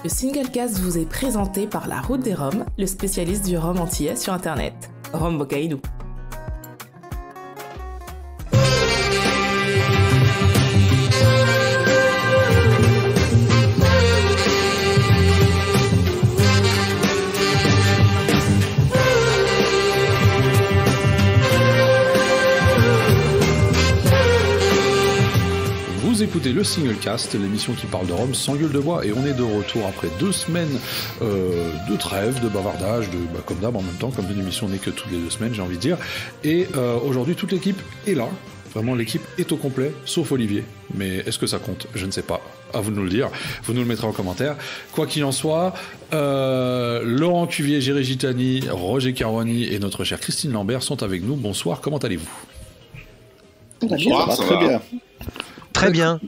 Le Singlecast vous est présenté par La Route des Roms, le spécialiste du rhum antillais sur Internet. Rhum Bocaïdou. Vous écoutez le Singlecast, l'émission qui parle de rhum sans gueule de bois, et on est de retour après 2 semaines de trêve, de bavardage, comme d'hab en même temps, comme une émission n'est que toutes les 2 semaines, j'ai envie de dire. Et aujourd'hui, toute l'équipe est là. Vraiment, l'équipe est au complet, sauf Olivier. Mais est-ce que ça compte? Je ne sais pas. À vous de nous le dire. Vous nous le mettrez en commentaire. Quoi qu'il en soit, Laurent Cuvier, Géry Gitani, Roger Caruani et notre chère Christine Lambert sont avec nous. Bonsoir, comment allez-vous? Bonsoir, ça va très bien. Très bien.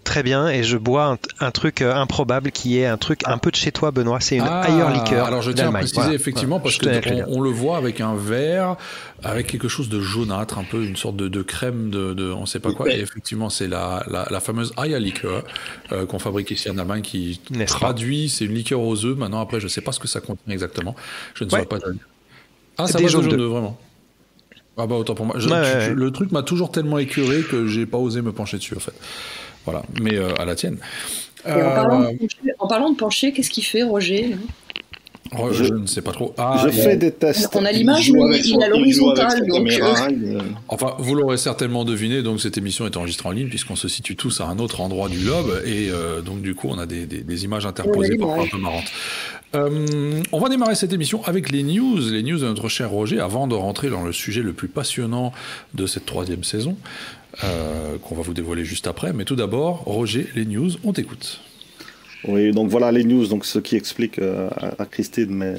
Très bien, et je bois un truc improbable qui est un truc un peu de chez toi, Benoît. C'est une Ayer Liqueur. Alors je tiens à préciser voilà. effectivement parce qu'on le voit avec un verre avec quelque chose de jaunâtre, un peu une sorte de crème de on sait pas quoi. Et effectivement, c'est la fameuse Ayer Liqueur qu'on fabrique ici en Allemagne qui traduit. C'est une liqueur aux œufs. Maintenant, après, je sais pas ce que ça contient exactement. Je ne saurais pas. Ah, ça va jaune d'œuf, vraiment. Ah bah autant pour moi. Le truc m'a toujours tellement écœuré que j'ai pas osé me pencher dessus en fait. Voilà, mais à la tienne. En parlant de pencher, qu'est-ce qu'il fait, Roger? Je ne sais pas trop. Je fais des tests. On a l'image, mais il a l'horizontale. Enfin, vous l'aurez certainement deviné, donc cette émission est enregistrée en ligne, puisqu'on se situe tous à un autre endroit du globe, et donc du coup, on a des images interposées parfois un peu marrantes. On va démarrer cette émission avec les news de notre cher Roger, avant de rentrer dans le sujet le plus passionnant de cette 3e saison, qu'on va vous dévoiler juste après. Mais tout d'abord, Roger, les news, on t'écoute. Oui, donc voilà les news, donc ce qui explique à Christine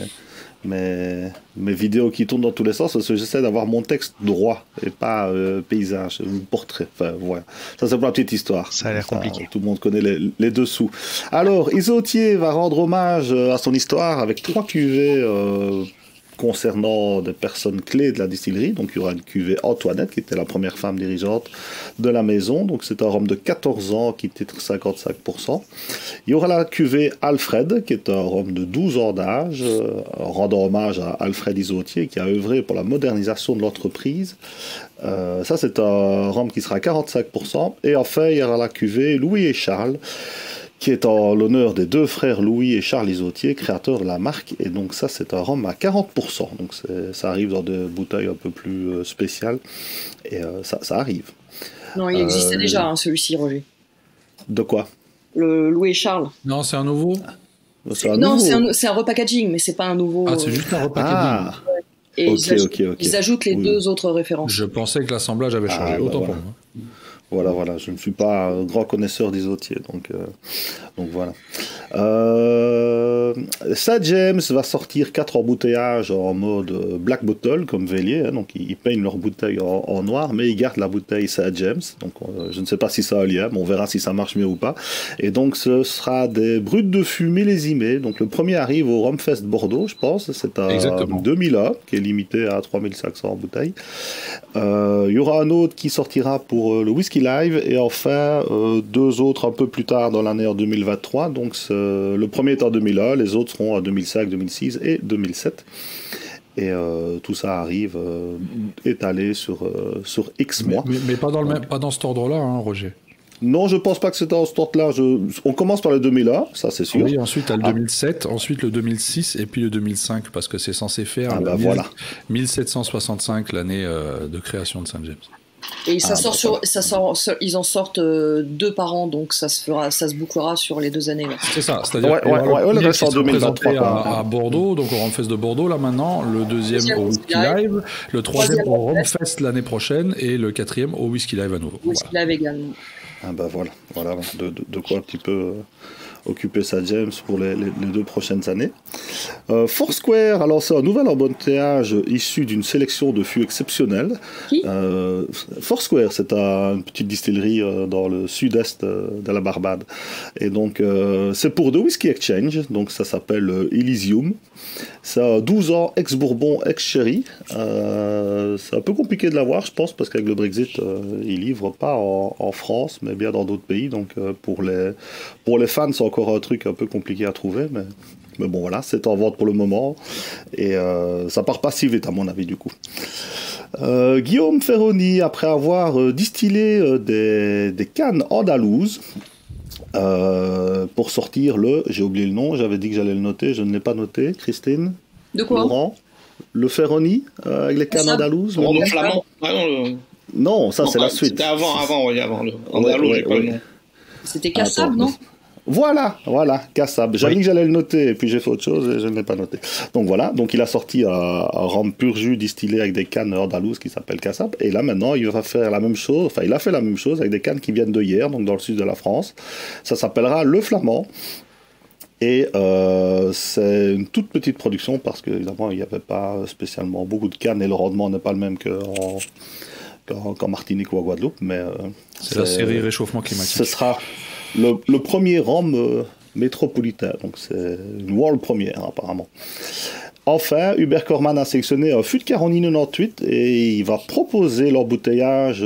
mes vidéos qui tournent dans tous les sens, parce que j'essaie d'avoir mon texte droit et pas paysage, portrait. Enfin voilà, ça c'est pour la petite histoire. Ça a l'air compliqué. Tout le monde connaît les dessous. Alors, Isotier va rendre hommage à son histoire avec 3 cuvées concernant des personnes clés de la distillerie. Donc il y aura une cuvée Antoinette, qui était la première femme dirigeante de la maison. Donc c'est un rhum de 14 ans qui titre 55%. Il y aura la cuvée Alfred, qui est un rhum de 12 ans d'âge, rendant hommage à Alfred Isotier, qui a œuvré pour la modernisation de l'entreprise. Ça c'est un rhum qui sera à 45%. Et enfin il y aura la cuvée Louis et Charles, qui est en l'honneur des 2 frères Louis et Charles Isotier, créateurs de la marque. Et donc ça, c'est un rhum à 40%. Donc ça arrive dans des bouteilles un peu plus spéciales. Et ça arrive. Non, il existait déjà, celui-ci, Roger. De quoi? Le Louis et Charles. Non, c'est un nouveau. Non, c'est un repackaging, mais c'est pas un nouveau. Ah, c'est juste un repackaging. Et ils ajoutent les 2 autres références. Je pensais que l'assemblage avait changé. Autant pour moi. Voilà, je ne suis pas un grand connaisseur d'Isotier, donc voilà. Ça, James va sortir 4 embouteillages en mode Black Bottle, comme Vélier, donc ils peignent leur bouteille en noir, mais ils gardent la bouteille Ça, James, donc je ne sais pas si ça a un lien, mais on verra si ça marche mieux ou pas. Et donc ce sera des brutes de fût millésimés, donc le premier arrive au Rumfest Bordeaux, je pense, c'est un 2001, qui est limité à 3500 bouteilles. Il y aura un autre qui sortira pour le Whisky Live, et enfin 2 autres un peu plus tard dans l'année en 2023. Donc le premier est en 2001, les autres seront en 2005, 2006 et 2007. Et tout ça arrive étalé sur X mois. Mais pas dans cet ordre-là, hein, Roger. Non, je pense pas que c'est dans ce ordre-là. On commence par le 2001, ça c'est sûr. Oui, ensuite le 2007, ensuite le 2006 et puis le voilà. Parce que c'est censé faire 1765, l'année de création de Saint James. Et ils en sortent 2 par an, donc ça se bouclera sur les 2 années. Là. C'est ça, c'est-à-dire le reste en 2023 à Bordeaux, donc au Rumfest de Bordeaux là maintenant, le 2e au Whisky Live, le 3e au Rumfest l'année prochaine et le 4e au Whisky Live à nouveau. Whisky Live également. Voilà, de quoi un petit peu occuper sa James pour les 2 prochaines années. Foursquare a lancé un nouvel embouteillage issu d'une sélection de fûts exceptionnels. Foursquare, c'est une petite distillerie dans le sud-est de la Barbade. Et donc, c'est pour The Whisky Exchange, donc ça s'appelle Elysium. Ça a 12 ans, ex-Bourbon, ex-Sherry. C'est un peu compliqué de l'avoir, je pense, parce qu'avec le Brexit, ils livrent pas en France, mais est bien dans d'autres pays, donc pour les fans, c'est encore un truc un peu compliqué à trouver, mais bon, voilà, c'est en vente pour le moment, et ça part pas si vite, à mon avis, du coup. Guillaume Ferroni, après avoir distillé des cannes andalouses, pour sortir j'ai oublié le nom, j'avais dit que j'allais le noter, je ne l'ai pas noté. Christine? De quoi? Laurent? Le Ferroni, avec les cannes andalouses? Le flamand? Non, ça c'est la suite. C'était avant le andalou, j'ai pas le nom. C'était Kassab, non? Voilà, Kassab. J'avais dit que j'allais le noter, et puis j'ai fait autre chose et je ne l'ai pas noté. Donc voilà, donc il a sorti un rhum pur jus distillé avec des cannes andalouses qui s'appelle Kassab. Et là maintenant, il va faire la même chose, enfin il a fait la même chose avec des cannes qui viennent de hier, donc dans le sud de la France. Ça s'appellera Le Flamand. Et c'est une toute petite production parce qu'évidemment, il n'y avait pas spécialement beaucoup de cannes et le rendement n'est pas le même qu'en Martinique ou à Guadeloupe. Mais c'est la série réchauffement climatique. Ce sera le premier rhum métropolitain, donc c'est une world première apparemment. Enfin, Hubert Corman a sélectionné un fût de Caronine 98 et il va proposer l'embouteillage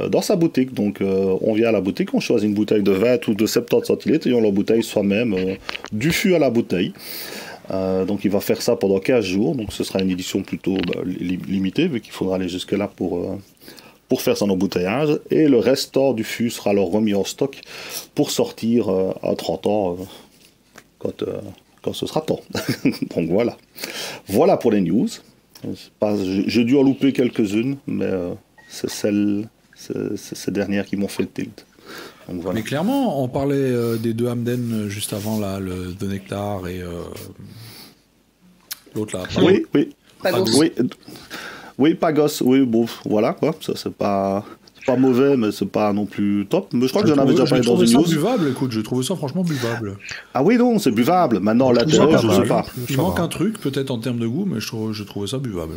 dans sa boutique. Donc on vient à la boutique, on choisit une bouteille de 20 ou de 70 centilitres et on l'embouteille soi-même du fût à la bouteille. Donc il va faire ça pendant 15 jours, donc ce sera une édition plutôt limitée vu qu'il faudra aller jusque là pour faire son embouteillage, et le restant du fût sera alors remis en stock pour sortir à 30 ans quand ce sera temps. Donc voilà pour les news. J'ai dû en louper quelques-unes, mais c'est ces dernières qui m'ont fait le tilt. Donc, voilà. Mais clairement, on parlait des deux Hamden juste avant, là, le The Nectar et l'autre là. Oui. Pagos. Oui, Pagos, oui, bon, voilà, quoi. Ça, c'est pas mauvais, mais c'est pas non plus top. Mais je crois que j'en avais déjà parlé dans une news. Buvable, écoute, j'ai trouvé ça franchement buvable. Ah oui, non, c'est buvable. Maintenant, l'intérêt, je sais pas. Il manque un truc, peut-être en termes de goût, mais je trouvais ça buvable.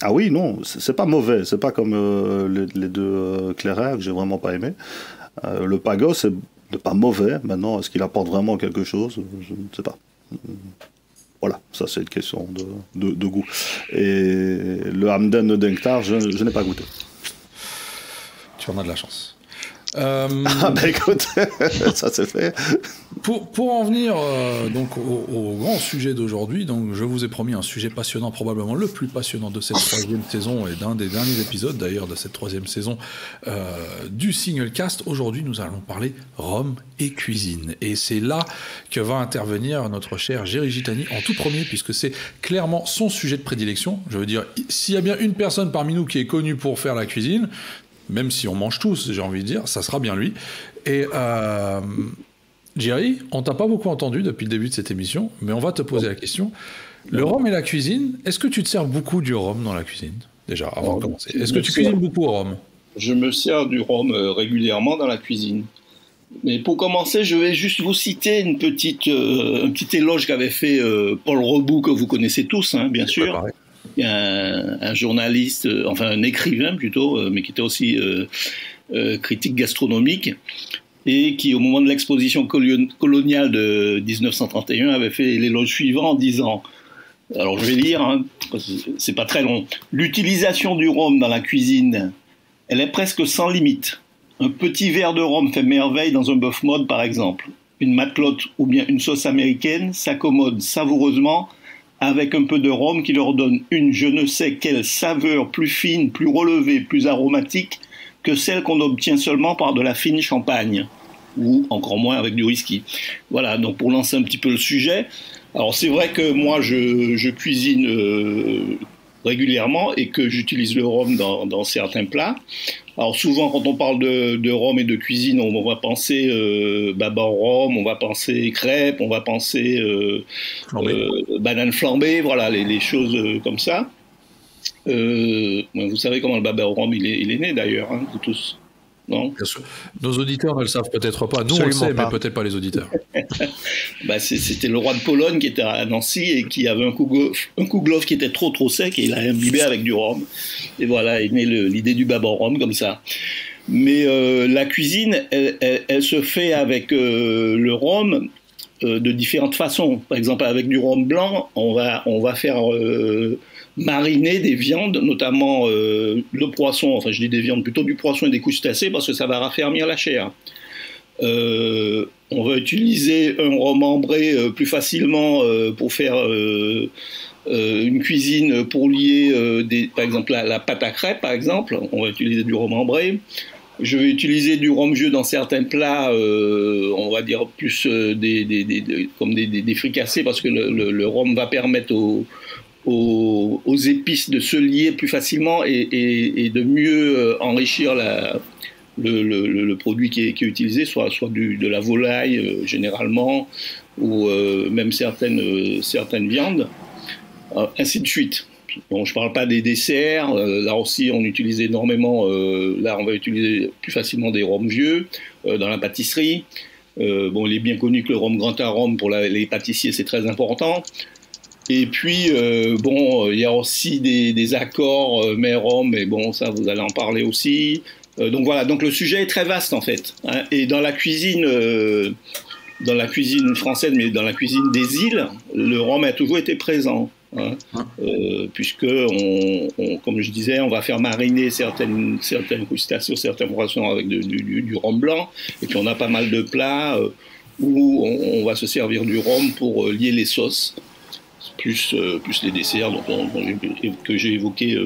Ah oui, non, c'est pas mauvais. C'est pas comme les deux Clairet que j'ai vraiment pas aimé. Le Pagos, c'est pas mauvais. Maintenant, est-ce qu'il apporte vraiment quelque chose? Je ne sais pas. Voilà, ça c'est une question de goût. Et le Hamden de Nectar, je n'ai pas goûté. Tu en as de la chance. Ah ben écoute, ça c'est fait. Pour en venir donc au grand sujet d'aujourd'hui, donc je vous ai promis un sujet passionnant, probablement le plus passionnant de cette troisième saison et d'un des derniers épisodes d'ailleurs de cette troisième saison du Single Cast. Aujourd'hui, nous allons parler rhum et cuisine, et c'est là que va intervenir notre cher Géry Gitani en tout premier, puisque c'est clairement son sujet de prédilection. Je veux dire, s'il y a bien une personne parmi nous qui est connue pour faire la cuisine, même si on mange tous, j'ai envie de dire, ça sera bien lui. Et Géry, on t'a pas beaucoup entendu depuis le début de cette émission, mais on va te poser la question. Le rhum et la cuisine, est-ce que tu te sers beaucoup du rhum dans la cuisine? Déjà, avant de commencer. Est-ce que tu cuisines beaucoup au rhum? Je me sers du rhum régulièrement dans la cuisine. Mais pour commencer, je vais juste vous citer un petit éloge qu'avait fait Paul Reboux, que vous connaissez tous, hein, bien sûr. Il y a un journaliste, enfin un écrivain plutôt, mais qui était aussi critique gastronomique, et qui, au moment de l'exposition coloniale de 1931, avait fait l'éloge suivant en disant, alors je vais lire, hein, c'est pas très long: l'utilisation du rhum dans la cuisine, elle est presque sans limite. Un petit verre de rhum fait merveille dans un bœuf mode, par exemple. Une matelote ou bien une sauce américaine s'accommode savoureusement avec un peu de rhum qui leur donne une je ne sais quelle saveur plus fine, plus relevée, plus aromatique que celle qu'on obtient seulement par de la fine champagne, ou encore moins avec du whisky. Voilà, donc pour lancer un petit peu le sujet. Alors c'est vrai que moi je cuisine régulièrement et que j'utilise le rhum dans certains plats. Alors souvent quand on parle de rhum et de cuisine, on va penser baba au rhum, on va penser crêpes, on va penser banane flambée, voilà les choses comme ça. Vous savez comment le baba au rhum il est né d'ailleurs, hein, vous tous. Non, bien sûr. Nos auditeurs ne le savent peut-être pas. Nous, absolument on le sait, pas. Mais peut-être pas les auditeurs. C'était le roi de Pologne qui était à Nancy et qui avait un kouglof qui était trop sec et il a imbibé avec du rhum. Et voilà, est née l'idée du baba au rhum comme ça. Mais la cuisine, elle se fait avec le rhum de différentes façons. Par exemple, avec du rhum blanc, on va faire mariner des viandes, notamment le poisson, enfin je dis des viandes, plutôt du poisson et des crustacés, parce que ça va raffermir la chair. On va utiliser un rhum ambré plus facilement pour faire une cuisine pour lier, par exemple, la pâte à crêpes, par exemple. On va utiliser du rhum ambré. Je vais utiliser du rhum vieux dans certains plats, on va dire plus comme des fricassés, parce que le rhum va permettre aux épices de se lier plus facilement et de mieux enrichir le produit qui est utilisé, soit de la volaille généralement, ou même certaines viandes, ainsi de suite. Bon, je ne parle pas des desserts, là aussi on utilise énormément, là on va utiliser plus facilement des rhums vieux dans la pâtisserie. Bon, il est bien connu que le rhum grand arôme pour les pâtissiers c'est très important. Et puis, bon, il y a aussi des accords mets-rhum, mais bon, ça, vous allez en parler aussi. Donc voilà, donc le sujet est très vaste, en fait. Hein, et dans la cuisine française, mais dans la cuisine des îles, le rhum a toujours été présent. Hein, puisque, comme je disais, on va faire mariner certaines crustacés, certaines poissons avec du rhum blanc. Et puis, on a pas mal de plats où on va se servir du rhum pour lier les sauces. Plus les desserts que j'ai évoqués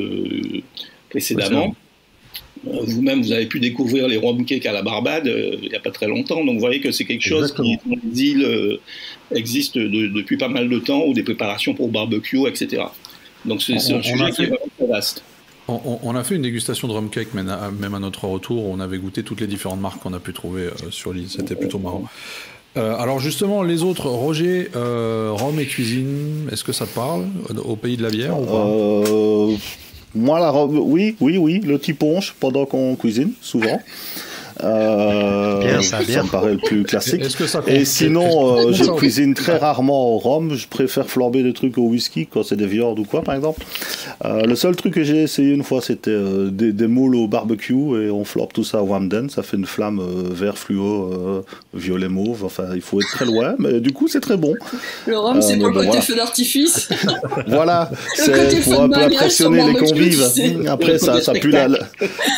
précédemment. Vous-même, vous avez pu découvrir les rum cakes à la Barbade il n'y a pas très longtemps. Donc, vous voyez que c'est quelque chose qui, dans les îles, existe depuis pas mal de temps, ou des préparations pour barbecue, etc. Donc, c'est un sujet qui est vraiment très vaste. On a fait une dégustation de rum cake, même à notre retour. On avait goûté toutes les différentes marques qu'on a pu trouver sur l'île. C'était plutôt marrant. Alors justement, les autres, Roger, rhum et cuisine, est-ce que ça te parle au pays de la bière ou pas? Moi, la rhum, oui, le petit punch pendant qu'on cuisine, souvent. Bien, ça me paraît le plus classique. Est-ce que ça compte? Et sinon, je cuisine très rarement au rhum. Je préfère flamber des trucs au whisky quand c'est des viandes ou quoi, par exemple. Le seul truc que j'ai essayé une fois, c'était des moules au barbecue, et on flambe tout ça au Wamden. Ça fait une flamme vert fluo, violet mauve. Enfin, il faut être très loin, mais du coup, c'est très bon. Le rhum, c'est pour le côté feu d'artifice. Voilà, c'est pour un peu impressionner les convives. Après, ça pue la...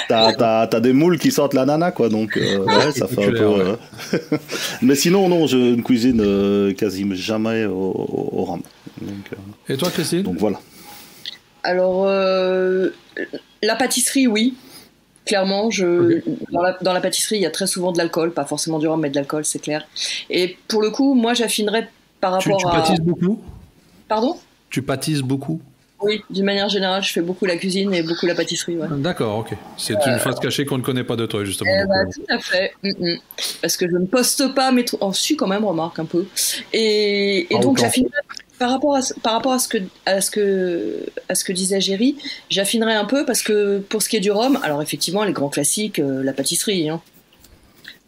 T'as des moules qui sortent l'ananas, quoi. Donc, ouais, ça fait un peu. Mais sinon, non, je ne cuisine quasi jamais au rhum. Donc, et toi, Christine? Donc voilà. Alors, la pâtisserie, oui. Clairement, dans la pâtisserie, il y a très souvent de l'alcool, pas forcément du rhum, mais de l'alcool, c'est clair. Et pour le coup, moi, j'affinerais par rapport à. Tu pâtisses beaucoup? Pardon? Tu pâtisses beaucoup? Oui, d'une manière générale, je fais beaucoup la cuisine et beaucoup la pâtisserie. Ouais. D'accord, ok. C'est une face cachée qu'on ne connaît pas de toi, justement. Tout à fait. Parce que je ne poste pas mes trucs. Oh, si, quand même, remarque un peu. Et donc, j'affinerais par rapport à ce que disait Géry, j'affinerais un peu parce que pour ce qui est du rhum, alors effectivement, les grands classiques, la pâtisserie. Hein.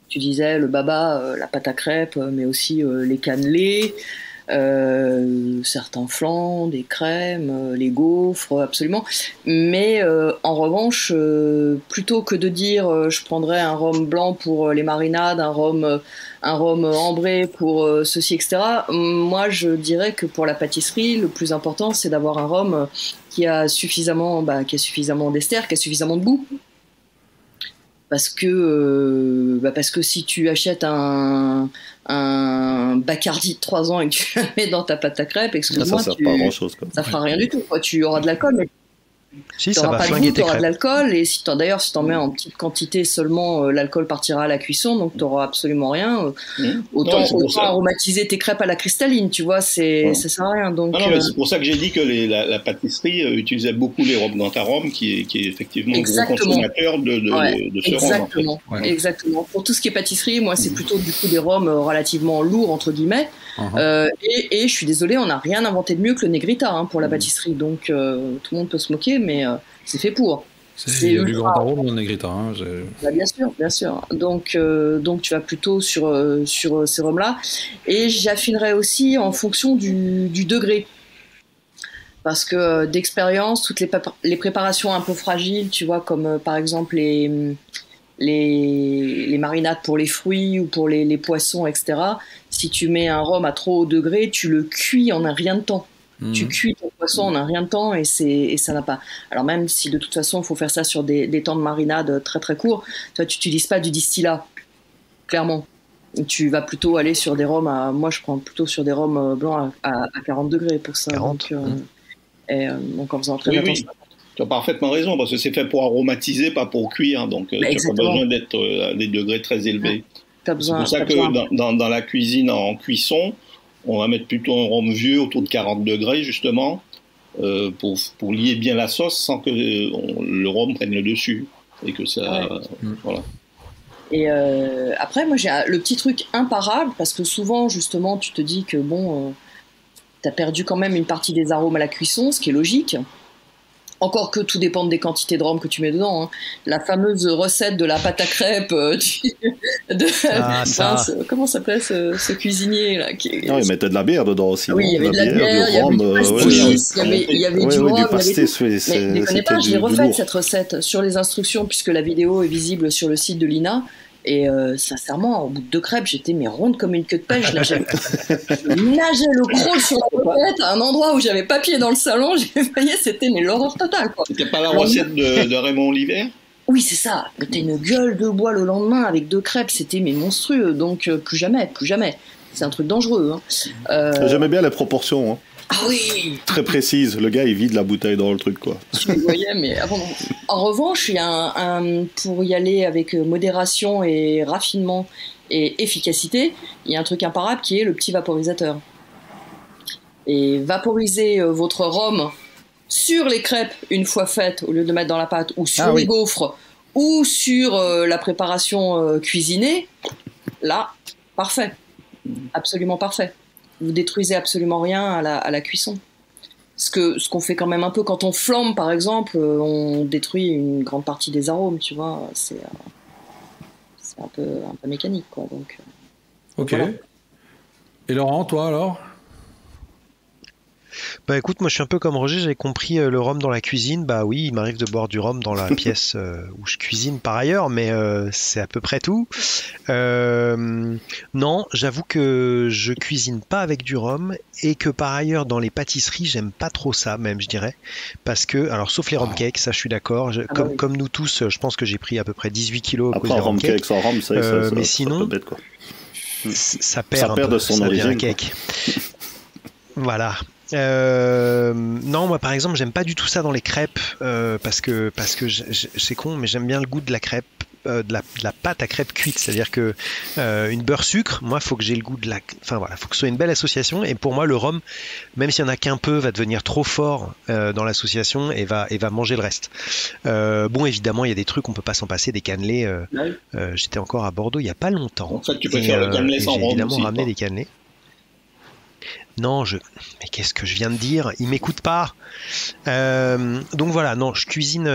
Tu disais le baba, la pâte à crêpes, mais aussi les cannelés. Certains flans, des crèmes, les gaufres, absolument. Mais en revanche, plutôt que de dire je prendrais un rhum blanc pour les marinades, un rhum ambré pour ceci, etc. Moi, je dirais que pour la pâtisserie, le plus important, c'est d'avoir un rhum qui a suffisamment d'ester, qui a suffisamment de goût. Parce que si tu achètes un Bacardi de 3 ans et que tu le mets dans ta pâte à crêpes, excuse-moi, ça sert pas à grand-chose, quoi. Ça fera rien du tout. Quoi. Tu auras de l'alcool, mais si, tu n'auras pas de goût, tu auras de l'alcool. Et si tu en mets en petite quantité seulement, l'alcool partira à la cuisson, donc tu n'auras absolument rien. Autant aromatiser tes crêpes à la cristalline, tu vois, ça sert à rien. Donc, mais c'est pour ça que j'ai dit que la pâtisserie utilisait beaucoup les rhums d'antarome, qui est effectivement un gros consommateur de ce rhum. Exactement, en fait. Exactement. Pour tout ce qui est pâtisserie, moi, c'est plutôt du coup des rhums relativement lourds, entre guillemets. Et je suis désolée, on n'a rien inventé de mieux que le Negrita pour la pâtisserie. Donc, tout le monde peut se moquer, mais c'est fait pour. Il y a du grand arôme dans le Negrita. Bien sûr. Donc tu vas plutôt sur ces rhums-là. Et j'affinerai aussi en fonction du degré. Parce que d'expérience, toutes les préparations un peu fragiles, tu vois, comme par exemple les marinades pour les fruits ou pour les poissons, etc. Si tu mets un rhum à trop haut degré, tu le cuis en un rien de temps. Tu cuis ton poisson en un rien de temps et ça n'a pas. Alors même si de toute façon il faut faire ça sur des temps de marinade très très courts, toi tu n'utilises pas du distillat, clairement. Tu vas plutôt aller sur des rhums moi je prends plutôt sur des rhums blancs à 40 degrés pour ça. 40. Donc en faisant très attention. Oui. Tu as parfaitement raison, parce que c'est fait pour aromatiser, pas pour cuire, donc tu n'as pas besoin d'être à des degrés très élevés. C'est pour ça que dans la cuisine en cuisson, on va mettre plutôt un rhum vieux autour de 40 degrés, justement, pour lier bien la sauce sans que le rhum prenne le dessus. Et que ça... Voilà. Et après, moi, j'ai le petit truc imparable, parce que souvent, justement, tu te dis que, tu as perdu quand même une partie des arômes à la cuisson, ce qui est logique. Encore que tout dépend des quantités de rhum que tu mets dedans. Hein. La fameuse recette de la pâte à crêpes comment s'appelait ce cuisinier là Non, il mettait de la bière dedans aussi. Oui, il y avait de la bière, il y avait du pastis, il y avait du rhum. Du pastis, mais ne connais pas, j'ai refait cette recette sur les instructions, puisque la vidéo est visible sur le site de l'INA. Et sincèrement, au bout de 2 crêpes, j'étais ronde comme une queue de pêche. Je nageais le crawl sur la poêle à un endroit où j'avais pas pied dans le salon. C'était l'horreur totale. C'était pas la recette de Raymond Oliver? Oui, c'est ça. T'as une gueule de bois le lendemain avec 2 crêpes. C'était monstrueux. Donc plus jamais. C'est un truc dangereux. Hein. J'aimais bien les proportions. Hein. Ah oui. Très précise. Le gars, il vide la bouteille dans le truc, quoi. Je le voyais, mais en revanche, il y a pour y aller avec modération et raffinement et efficacité, il y a un truc imparable qui est le petit vaporisateur. Et vaporiser votre rhum sur les crêpes une fois faites, au lieu de le mettre dans la pâte, ou sur les gaufres, ou sur la préparation cuisinée, là, parfait. Absolument parfait. Vous détruisez absolument rien à la cuisson. Ce qu'on fait quand même un peu quand on flambe, par exemple, on détruit une grande partie des arômes, tu vois. C'est un peu mécanique, quoi. Donc, ok. Voilà. Et Laurent, toi alors? Bah écoute, moi je suis un peu comme Roger, j'avais compris le rhum dans la cuisine. Bah oui, il m'arrive de boire du rhum dans la pièce où je cuisine par ailleurs, mais c'est à peu près tout. Non, j'avoue que je cuisine pas avec du rhum et que par ailleurs dans les pâtisseries, j'aime pas trop ça même, je dirais. Parce que, alors sauf les rum cakes, ça je suis d'accord. Comme nous tous, je pense que j'ai pris à peu près 18 kilos à cause des rum cakes. Sans rhum, ça, mais sinon, bête, quoi. Ça perd de son origine. Un cake. Voilà. Non, moi par exemple, j'aime pas du tout ça dans les crêpes parce que c'est con, mais j'aime bien le goût de la crêpe, de la pâte à crêpes cuite. C'est-à-dire que une beurre sucre, moi, faut que j'ai le goût de enfin voilà, faut que ce soit une belle association. Et pour moi, le rhum, même s'il y en a qu'un peu, va devenir trop fort dans l'association et va manger le reste. Bon, évidemment, il y a des trucs on peut pas s'en passer, des cannelés. J'étais encore à Bordeaux il y a pas longtemps. En fait, tu préfères le cannelé sans rhum. J'ai évidemment aussi, ramené des cannelés. Non, mais qu'est-ce que je viens de dire? Il m'écoute pas. Donc voilà, non, je cuisine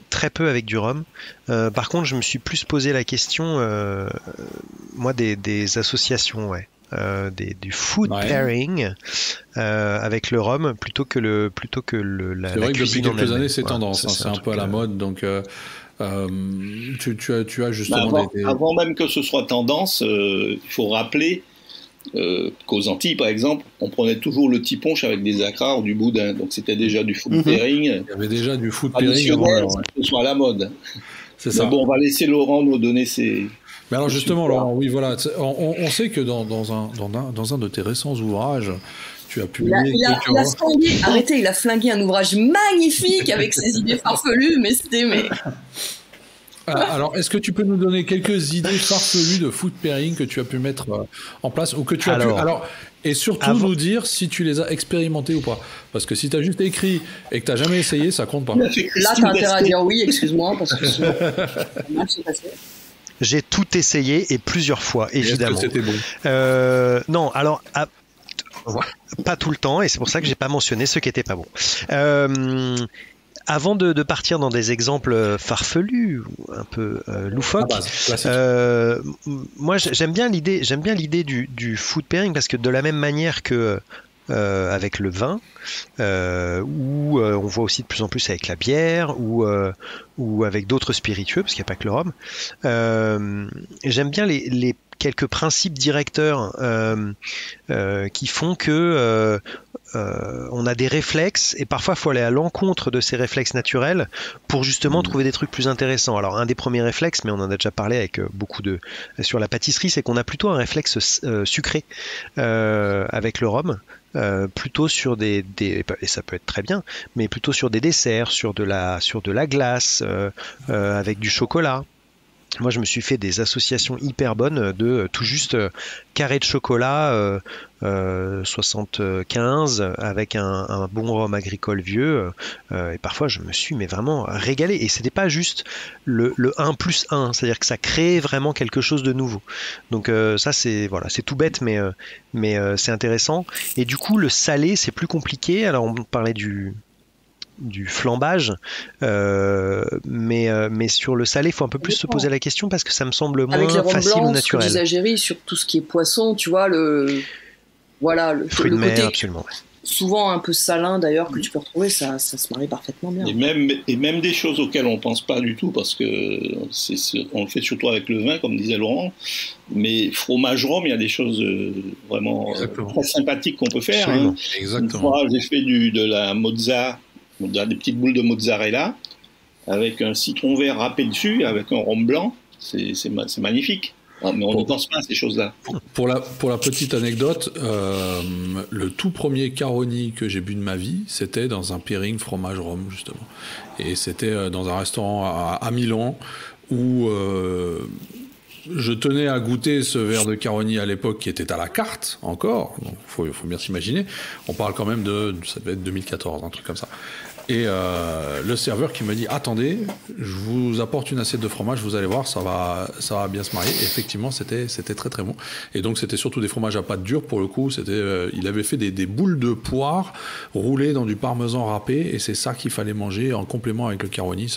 très peu avec du rhum. Par contre, je me suis plus posé la question, moi, des associations, ouais. Du food pairing avec le rhum plutôt que la cuisine. C'est vrai que depuis quelques années, c'est voilà, tendance. C'est un peu à la mode, donc. Tu as justement avant même que ce soit tendance, il faut rappeler qu'aux Antilles, par exemple, on prenait toujours le petit punch avec des acras ou du boudin. Donc c'était déjà du food pairing. Il y avait déjà du food pairing avant l'heure, ouais. Que ce soit à la mode. C'est ça. Bon, on va laisser Laurent nous donner ses... Mais alors justement, Laurent, oui, voilà, on sait que dans un de tes récents ouvrages, tu as publié... Il a flingué un ouvrage magnifique avec ses idées farfelues, mais c'était... Alors, est-ce que tu peux nous donner quelques idées farfelues de food pairing que tu as pu mettre en place ou que tu as pu... Alors, et surtout nous dire si tu les as expérimentés ou pas. Parce que si tu as juste écrit et que tu n'as jamais essayé, ça compte pas. Là, tu as intérêt à dire oui, excuse-moi, parce que sinon, c'est passé. J'ai tout essayé et plusieurs fois, évidemment. Est-ce que c'était bon? Non, alors... pas tout le temps, et c'est pour ça que j'ai pas mentionné ce qui était pas bon. Avant de partir dans des exemples farfelus ou un peu loufoques, moi j'aime bien l'idée du food pairing parce que de la même manière que avec le vin, ou on voit aussi de plus en plus avec la bière ou avec d'autres spiritueux, parce qu'il n'y a pas que le rhum. J'aime bien les quelques principes directeurs qui font que on a des réflexes et parfois il faut aller à l'encontre de ces réflexes naturels pour justement trouver des trucs plus intéressants. Alors un des premiers réflexes, mais on en a déjà parlé avec sur la pâtisserie, c'est qu'on a plutôt un réflexe sucré avec le rhum. Plutôt sur et ça peut être très bien, mais plutôt sur des desserts, sur de la glace, avec du chocolat. Moi, je me suis fait des associations hyper bonnes de tout juste carré de chocolat 75 avec un bon rhum agricole vieux. Et parfois, je me suis vraiment régalé. Et c'était pas juste le 1 plus 1, c'est-à-dire que ça crée vraiment quelque chose de nouveau. Donc ça, c'est tout bête, mais c'est intéressant. Et du coup, le salé, c'est plus compliqué. Alors, on parlait du flambage, mais sur le salé, il faut un peu plus se poser la question parce que ça me semble moins facile ou naturel. Avec les Géry, sur tout ce qui est poisson, tu vois, le fruit de mer, côté absolument. Souvent un peu salin d'ailleurs que tu peux retrouver, ça se marie parfaitement bien. Et même des choses auxquelles on pense pas du tout parce que on le fait surtout avec le vin, comme disait Laurent. Mais fromage rhum, il y a des choses vraiment très sympathiques qu'on peut faire. Hein. Une fois, j'ai fait de la mozza. Des petites boules de mozzarella avec un citron vert râpé dessus, avec un rhum blanc, c'est magnifique. Mais on ne pense pas à ces choses-là. Pour la petite anecdote, le tout premier Caroni que j'ai bu de ma vie, c'était dans un pairing fromage rhum, justement. Et c'était dans un restaurant à Milan où je tenais à goûter ce verre de Caroni à l'époque qui était à la carte encore. Donc faut bien s'imaginer. On parle quand même ça devait être 2014, un truc comme ça. Et le serveur qui me dit « Attendez, je vous apporte une assiette de fromage, vous allez voir, ça va bien se marier. » Et effectivement, c'était très très bon. Et donc, c'était surtout des fromages à pâte dure, pour le coup. Il avait fait des boules de poire roulées dans du parmesan râpé, et c'est ça qu'il fallait manger en complément avec le Caroni.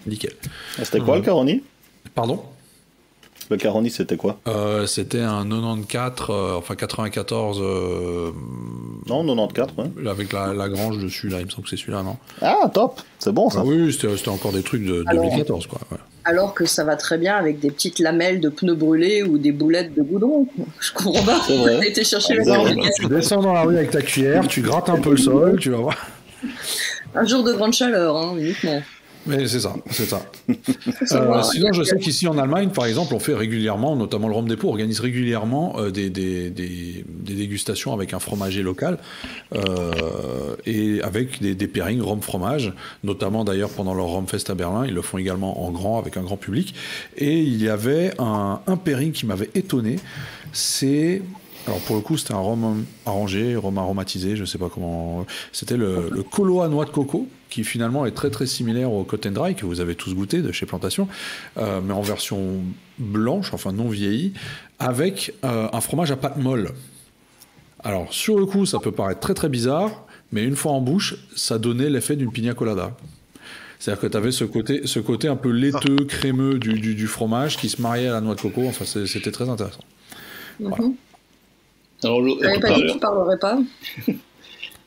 Nickel. C'était quoi le Caroni ? Pardon ? Le Caroni, c'était quoi ? C'était un 94. Non, 94, ouais. Avec la grange dessus, là, il me semble que c'est celui-là, non ? Ah, top ! C'est bon, ça. Ah, oui, c'était encore des trucs de 2014, quoi. Ouais. Alors que ça va très bien avec des petites lamelles de pneus brûlés ou des boulettes de goudron. Je comprends pas. C'est vrai. T'as été chercher Tu descends dans la rue avec ta cuillère, tu grattes un peu le sol, tu vas voir. Un jour de grande chaleur, hein, uniquement. Mais c'est ça. Sinon, je sais qu'ici en Allemagne, par exemple, on fait régulièrement, notamment le Rhum Dépôt organise régulièrement des dégustations avec un fromager local et avec des pairings rhum-fromage, notamment d'ailleurs pendant leur Rhum Fest à Berlin. Ils le font également en grand, avec un grand public. Et il y avait un pairing qui m'avait étonné. Alors pour le coup, c'était un rhum arrangé, rhum aromatisé, je sais pas comment. C'était le Colo à noix de coco, qui finalement est très très similaire au Cotton Dry que vous avez tous goûté de chez Plantation, mais en version blanche, enfin non vieillie, avec un fromage à pâte molle. Alors sur le coup, ça peut paraître très très bizarre, mais une fois en bouche, ça donnait l'effet d'une pina colada. C'est-à-dire que tu avais ce côté un peu laiteux, crémeux du fromage qui se mariait à la noix de coco. Enfin, c'était très intéressant. Voilà. Alors, t'avais pas dit que tu parlerais pas ?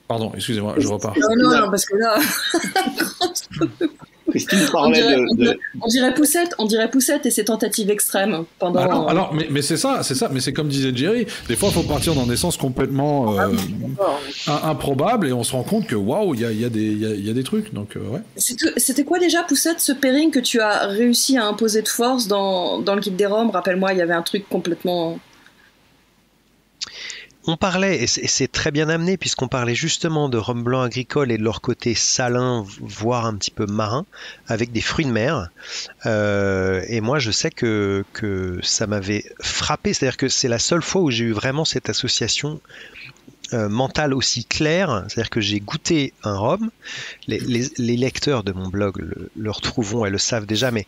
Pardon, excusez-moi, je repars. Non, parce que là... Christine parlait on dirait Poussette et ses tentatives extrêmes pendant... Alors, mais c'est ça, mais c'est comme disait Jerry, des fois il faut partir dans des sens complètement improbables et on se rend compte que waouh, il y a des trucs, donc ouais. C'était quoi déjà, Poussette, ce pairing que tu as réussi à imposer de force dans le guide des rhums ? Rappelle-moi, il y avait un truc complètement... On parlait, et c'est très bien amené, puisqu'on parlait justement de rhum blanc agricole et de leur côté salin, voire un petit peu marin, avec des fruits de mer. Et moi, je sais que ça m'avait frappé. C'est-à-dire que c'est la seule fois où j'ai eu vraiment cette association mentale aussi claire. C'est-à-dire que j'ai goûté un rhum. Les lecteurs de mon blog le retrouveront et le savent déjà, mais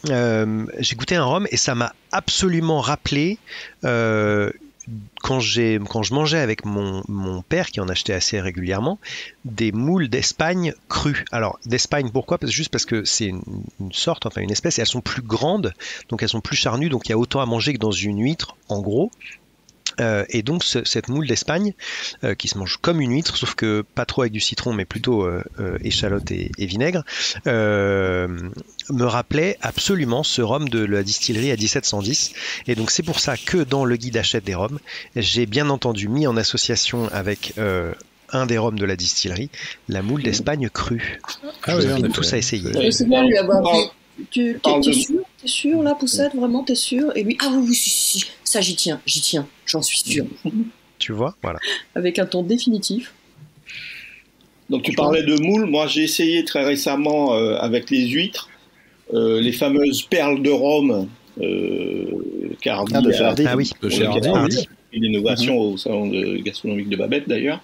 j'ai goûté un rhum et ça m'a absolument rappelé... Quand je mangeais avec mon père, qui en achetait assez régulièrement, des moules d'Espagne crues. Alors, d'Espagne, pourquoi ? Juste parce que c'est une sorte, enfin une espèce, et elles sont plus grandes, donc elles sont plus charnues, donc il y a autant à manger que dans une huître, en gros. Et donc cette moule d'Espagne qui se mange comme une huître, sauf que pas trop avec du citron, mais plutôt échalote et vinaigre, me rappelait absolument ce rhum de la distillerie à 1710. Et donc c'est pour ça que dans le guide Achète des rhums, j'ai bien entendu mis en association avec un des rhums de la distillerie, la moule d'Espagne crue. Je vous invite tous à essayer. C'est bien de lui avoir dit. T'es sûr là, Poussette, vraiment, t'es sûr? Et lui, ah oui, si, ça j'y tiens, j'en suis sûr. Tu vois, voilà. Avec un ton définitif. Donc tu parlais de moules, moi j'ai essayé très récemment avec les huîtres, les fameuses perles de Rome, Cardi, de Chardy. Ah oui, de Chardy, une innovation au salon gastronomique de Babette d'ailleurs.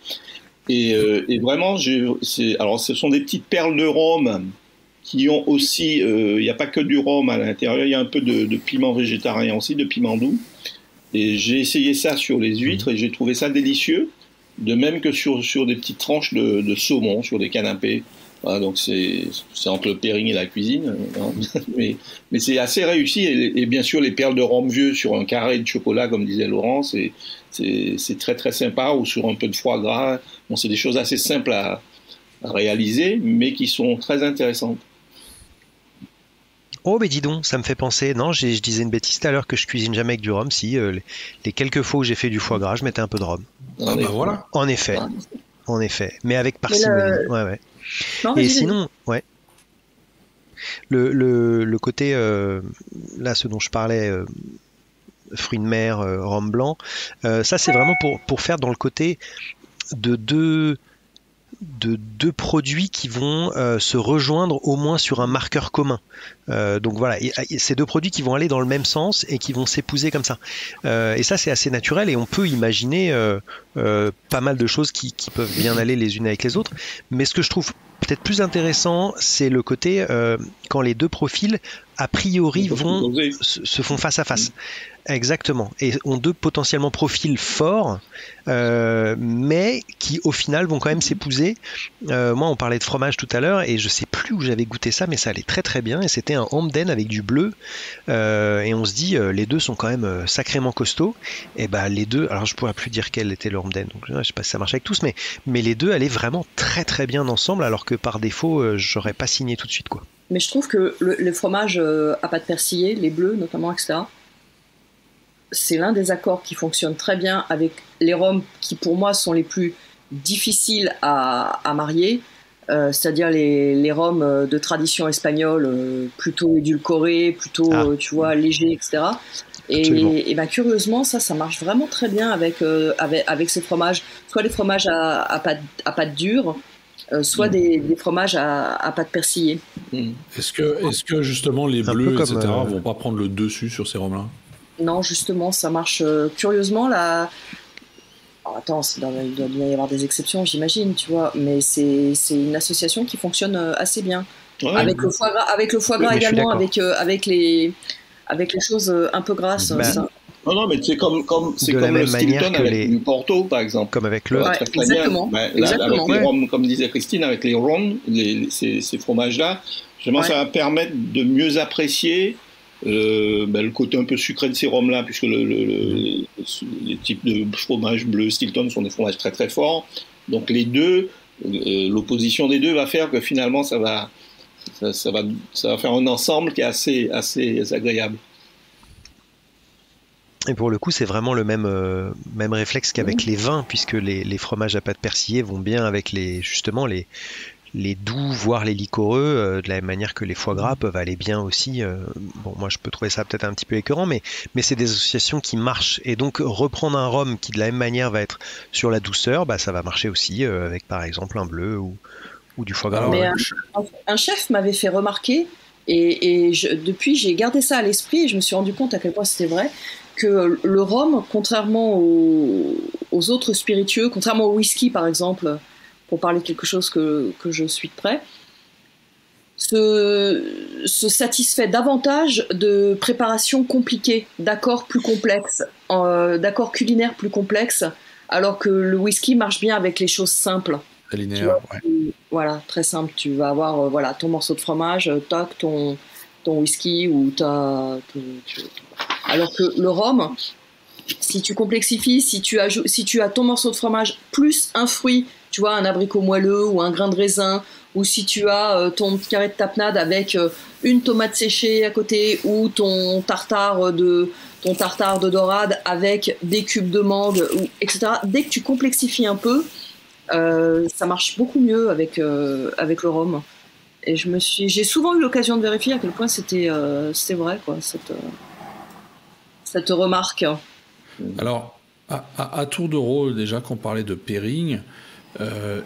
Et vraiment, alors ce sont des petites perles de Rome qui ont aussi, il n'y a pas que du rhum à l'intérieur, il y a un peu de piment végétarien aussi, de piment doux. Et j'ai essayé ça sur les huîtres et j'ai trouvé ça délicieux, de même que sur des petites tranches de saumon, sur des canapés. Voilà, donc c'est entre le pairing et la cuisine, hein. mais c'est assez réussi. Et bien sûr, les perles de rhum vieux sur un carré de chocolat, comme disait Laurent, c'est très très sympa, ou sur un peu de foie gras. Bon, c'est des choses assez simples à réaliser, mais qui sont très intéressantes. Oh, mais dis donc, ça me fait penser. Non, je disais une bêtise tout à l'heure que je cuisine jamais avec du rhum. Si, les quelques fois où j'ai fait du foie gras, je mettais un peu de rhum. Ah bah voilà. En effet. Mais avec parcimonie. Ouais. Non, et sinon, ouais. Le côté, là, ce dont je parlais, fruits de mer, rhum blanc, ça c'est vraiment pour faire dans le côté de deux produits qui vont se rejoindre au moins sur un marqueur commun. Donc voilà, ces deux produits qui vont aller dans le même sens et qui vont s'épouser comme ça. Et ça, c'est assez naturel et on peut imaginer pas mal de choses qui peuvent bien aller les unes avec les autres. Mais ce que je trouve peut-être plus intéressant, c'est le côté quand les deux profils, a priori, se font face à face. Exactement. Et ont deux potentiellement profils forts, mais qui au final vont quand même s'épouser. Moi, on parlait de fromage tout à l'heure et je sais plus où j'avais goûté ça, mais ça allait très très bien. Et c'était un Hamden avec du bleu. Et on se dit, les deux sont quand même sacrément costauds. Et ben les deux, alors je pourrais plus dire quel était le Hamden, donc je sais pas si ça marche avec tous, mais les deux allaient vraiment très très bien ensemble, alors que par défaut, j'aurais pas signé tout de suite, quoi. Mais je trouve que le fromage à pâte persillée, les bleus notamment, etc., c'est l'un des accords qui fonctionne très bien avec les rhums qui, pour moi, sont les plus difficiles à marier, c'est-à-dire les rhums de tradition espagnole, plutôt édulcorés, plutôt, tu vois, légers, etc. Et ben, curieusement, ça marche vraiment très bien avec ces fromages, soit les fromages à pâte dure, soit des fromages à pâte persillée. Est-ce que justement les bleus, etc., vont pas prendre le dessus sur ces rhums-là? Non, justement, ça marche curieusement là. Alors, attends, il doit bien y avoir des exceptions, j'imagine, tu vois, mais c'est une association qui fonctionne assez bien. Ouais, avec le foie gras également, avec les choses un peu grasses. Ça. Non, mais c'est comme le Stilton avec du Porto, par exemple. Comme avec le... Ouais, exactement. Exactement. Avec les rhums, comme disait Christine, avec les rhums, ces fromages-là, justement, ça va permettre de mieux apprécier le côté un peu sucré de ces rhums-là, puisque les types de fromages bleus Stilton sont des fromages très très forts. Donc les deux, l'opposition des deux va faire que finalement ça va faire un ensemble qui est assez agréable. Et pour le coup, c'est vraiment le même réflexe qu'avec les vins, puisque les fromages à pâte persillée vont bien avec les doux, voire les liquoreux, de la même manière que les foie gras peuvent aller bien aussi. Bon, moi, je peux trouver ça peut-être un petit peu écœurant, mais c'est des associations qui marchent. Et donc, reprendre un rhum qui, de la même manière, va être sur la douceur, ça va marcher aussi avec, par exemple, un bleu ou du foie gras. Mais un chef m'avait fait remarquer, et depuis, j'ai gardé ça à l'esprit, et je me suis rendu compte à quel point c'était vrai, que le rhum, contrairement aux autres spiritueux, contrairement au whisky, par exemple, pour parler de quelque chose que je suis de près, se satisfait davantage de préparations compliquées, d'accords plus complexes, d'accords culinaires plus complexes, alors que le whisky marche bien avec les choses simples. Très linéaire, Voilà, très simple. Tu vas avoir ton morceau de fromage, tac, ton whisky, ou alors que le rhum, Si tu complexifies, si tu as ton morceau de fromage plus un fruit, tu vois, un abricot moelleux ou un grain de raisin, ou si tu as ton carré de tapenade avec une tomate séchée à côté, ou ton tartare de dorade avec des cubes de mangue, etc. Dès que tu complexifies un peu, ça marche beaucoup mieux avec le rhum. Et j'ai souvent eu l'occasion de vérifier à quel point c'était vrai, quoi, cette remarque. Alors, à tour de rôle, déjà qu'on parlait de pairing,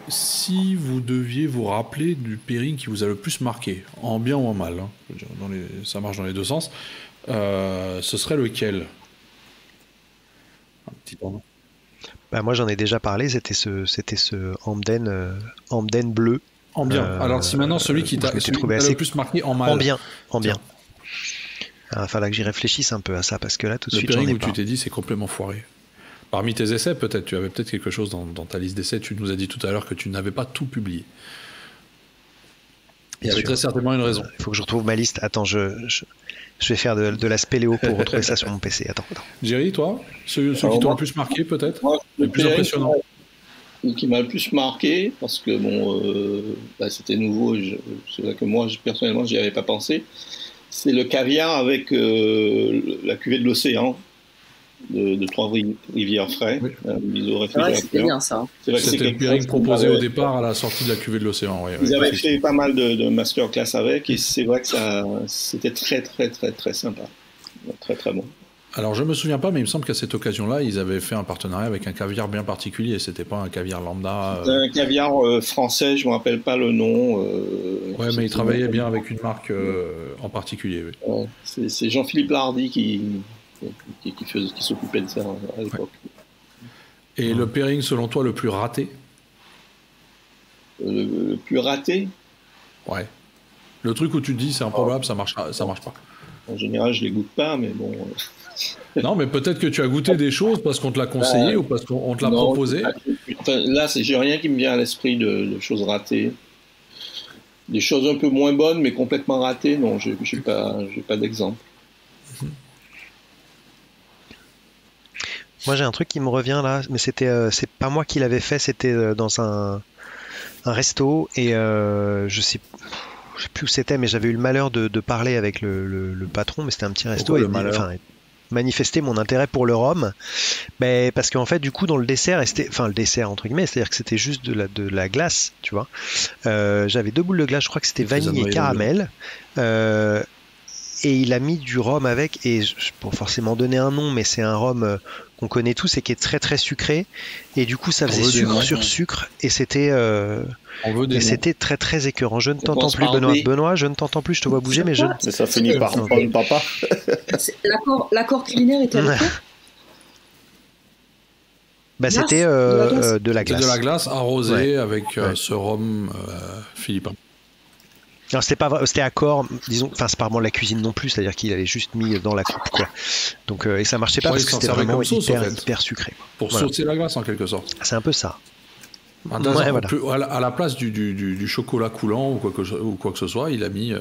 si vous deviez vous rappeler du pairing qui vous a le plus marqué, en bien ou en mal, hein, je veux dire, ça marche dans les deux sens, ce serait lequel? Un petit pardon. Bah, moi, j'en ai déjà parlé, c'était ce Hamden bleu. En bien. Alors, si maintenant celui qui t'a le plus marqué en mal. En bien. Il fallait que j'y réfléchisse un peu à ça, parce que là, tout de suite, j'en ai pas. Le pairing où tu t'es dit, c'est complètement foiré. Parmi tes essais, peut-être, tu avais peut-être quelque chose dans ta liste d'essais. Tu nous as dit tout à l'heure que tu n'avais pas tout publié. Il y avait très certainement une raison. Il faut que je retrouve ma liste. Attends, je vais faire de la spéléo pour retrouver ça sur mon PC. Attends. Jerry, toi, ceux qui t'ont le plus marqué, peut-être, le plus impressionnant. Qui m'a le plus marqué, parce que c'était nouveau, c'est vrai que moi, personnellement, j'y avais pas pensé, c'est le caviar avec la cuvée de l'océan de Trois-Rivières frais. Oui. C'était bien ça. C'était le pairing proposé au départ à la sortie de la cuvée de l'océan. Oui, ils avaient fait pas mal de masterclass avec, et c'est vrai que c'était très très très très sympa. Très très bon. Alors je me souviens pas, mais il me semble qu'à cette occasion-là, ils avaient fait un partenariat avec un caviar bien particulier. C'était pas un caviar lambda. C'était un caviar français, je me rappelle pas le nom. Ouais, mais il travaillait bien avec une marque en particulier. Oui. C'est Jean-Philippe Lardy qui s'occupait de ça à l'époque. Ouais. Et le pairing, selon toi, le plus raté? Le plus raté? Ouais. Le truc où tu te dis c'est improbable, ça marche pas. En général, je les goûte pas, mais bon. Non, mais peut-être que tu as goûté des choses parce qu'on te l'a conseillé ou parce qu'on te l'a proposé. Là, j'ai rien qui me vient à l'esprit de choses ratées. Des choses un peu moins bonnes, mais complètement ratées, non, j'ai pas d'exemple. Moi, j'ai un truc qui me revient là, mais c'est pas moi qui l'avais fait, c'était dans un resto, et je sais plus où c'était, mais j'avais eu le malheur de parler avec le patron, mais c'était un petit resto. Manifester mon intérêt pour le rhum, mais parce qu'en fait, du coup, dans le dessert, le dessert entre guillemets, c'est-à-dire que c'était juste de la glace, tu vois. J'avais 2 boules de glace, je crois que c'était vanille et caramel. Et il a mis du rhum avec, et pour forcément donner un nom, mais c'est un rhum qu'on connaît tous et qui est très très sucré, et du coup ça faisait sucre sur sucre, et c'était très très écœurant. Je ne t'entends plus, Benoît, je ne t'entends plus, je te vois bouger, mais ça finit par prendre papa. L'accord culinaire était avec quoi? C'était de la glace. De la glace arrosée avec ce rhum philippin. Non, c'était accord, disons, enfin c'est pas vraiment la cuisine non plus, c'est-à-dire qu'il avait juste mis dans la coupe, quoi. Donc et ça marchait pas parce que c'était vraiment hyper sucré. Pour saucer la glace en quelque sorte. C'est un peu ça. À la place du chocolat coulant ou quoi que ce soit, il a mis